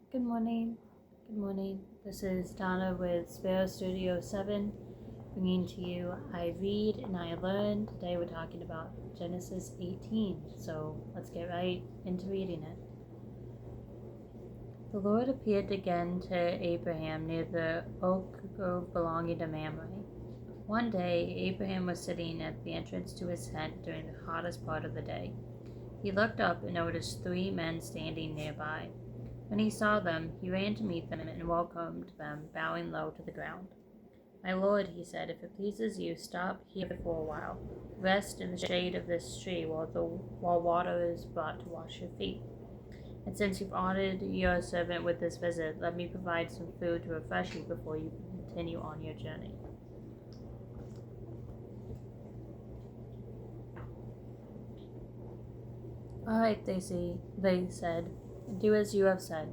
Good morning. Good morning. This is Donna with Sparrow Studio 7, bringing to you I Read and I Learn. Today we're talking about Genesis 18, so let's get right into reading it. The Lord appeared again to Abraham near the oak grove belonging to Mamre. One day, Abraham was sitting at the entrance to his tent during the hottest part of the day. He looked up and noticed three men standing nearby. When he saw them, he ran to meet them and welcomed them, bowing low to the ground. "My lord," he said, "if it pleases you, stop here for a while. Rest in the shade of this tree while water is brought to wash your feet. And since you've honored your servant with this visit, let me provide some food to refresh you before you continue on your journey." "All right," they said, "do as you have said."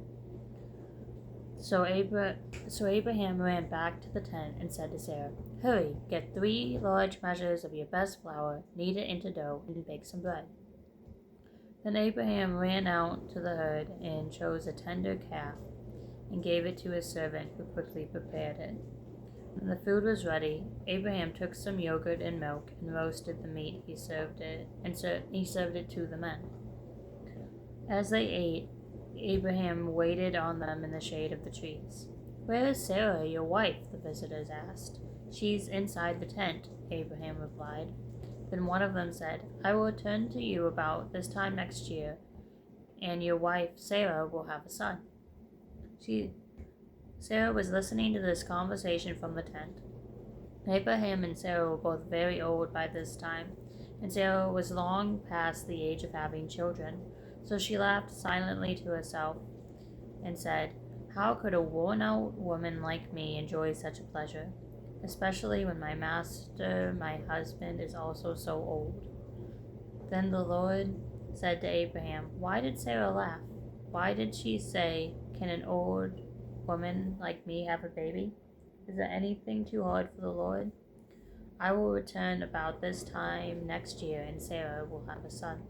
So Abraham ran back to the tent and said to Sarah, "Hurry, get 3 large measures of your best flour, knead it into dough, and bake some bread." Then Abraham ran out to the herd and chose a tender calf and gave it to his servant, who quickly prepared it. When the food was ready, Abraham took some yogurt and milk and roasted the meat. He served it to the men. As they ate, Abraham waited on them in the shade of the trees. "Where is Sarah, your wife?" the visitors asked. "She's inside the tent," Abraham replied. Then one of them said, "I will return to you about this time next year, and your wife Sarah will have a son." Sarah was listening to this conversation from the tent. Abraham and Sarah were both very old by this time, and Sarah was long past the age of having children. So she laughed silently to herself and said, "How could a worn-out woman like me enjoy such a pleasure, especially when my master, my husband, is also so old?" Then the Lord said to Abraham, "Why did Sarah laugh? Why did she say, 'Can an old woman like me have a baby?' Is there anything too hard for the Lord? I will return about this time next year, and Sarah will have a son."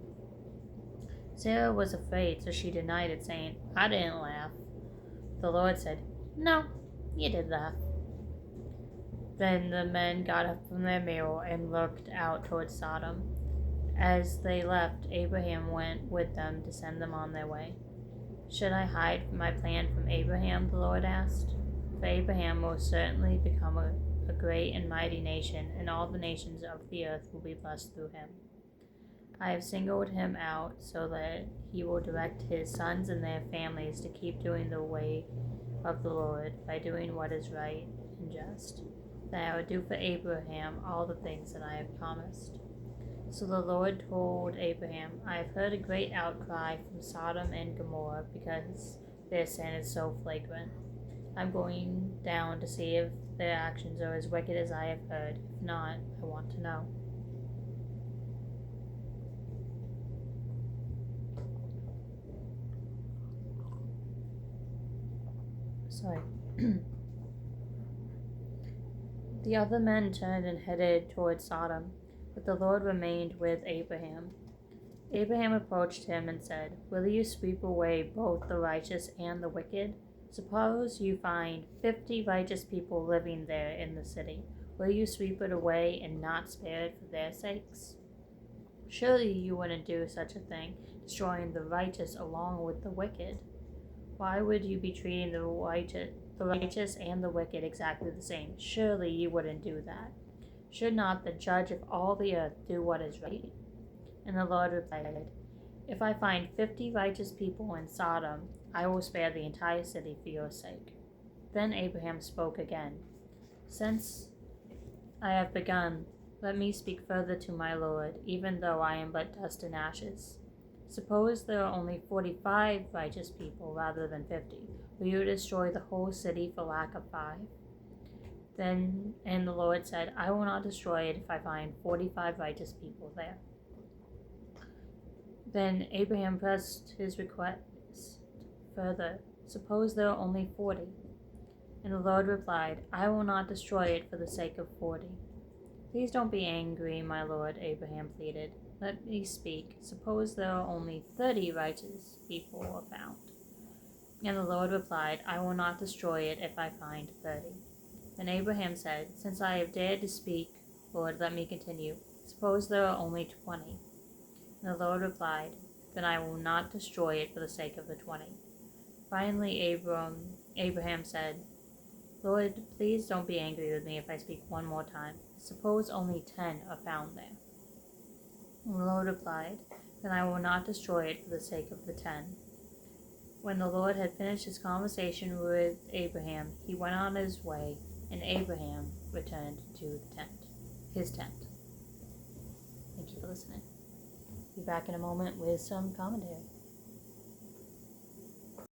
Sarah was afraid, so she denied it, saying, "I didn't laugh." The Lord said, "No, you did laugh." Then the men got up from their meal and looked out toward Sodom. As they left, Abraham went with them to send them on their way. "Should I hide my plan from Abraham?" the Lord asked. "For Abraham will certainly become a great and mighty nation, and all the nations of the earth will be blessed through him. I have singled him out so that he will direct his sons and their families to keep doing the way of the Lord by doing what is right and just. Then I will do for Abraham all the things that I have promised." So the Lord told Abraham, "I have heard a great outcry from Sodom and Gomorrah because their sin is so flagrant. I'm going down to see if their actions are as wicked as I have heard. If not, I want to know." Sorry. The other men turned and headed toward Sodom, but the Lord remained with Abraham. Abraham approached him and said, "Will you sweep away both the righteous and the wicked? Suppose you find 50 righteous people living there in the city. Will you sweep it away and not spare it for their sakes? Surely you wouldn't do such a thing, destroying the righteous along with the wicked. Why would you be treating the righteous and the wicked exactly the same? Surely you wouldn't do that. Should not the judge of all the earth do what is right?" And the Lord replied, "If I find 50 righteous people in Sodom, I will spare the entire city for your sake." Then Abraham spoke again. "Since I have begun, let me speak further to my Lord, even though I am but dust and ashes. Suppose there are only 45 righteous people rather than 50. Will you destroy the whole city for lack of 5? And the Lord said, "I will not destroy it if I find 45 righteous people there." Then Abraham pressed his request further. "Suppose there are only 40. And the Lord replied, "I will not destroy it for the sake of 40. "Please don't be angry, my lord," Abraham pleaded. "Let me speak. Suppose there are only 30 righteous people found. And the Lord replied, I will not destroy it if I find 30. Then Abraham said, Since I have dared to speak, Lord, let me continue. Suppose there are only 20. And the Lord replied, Then I will not destroy it for the sake of the 20. Finally, Abraham said, Lord, please don't be angry with me if I speak one more time. Suppose only 10 are found there. And the Lord replied, Then I will not destroy it for the sake of the 10. When the Lord had finished his conversation with Abraham, he went on his way, and Abraham returned to his tent. Thank you for listening. Be back in a moment with some commentary.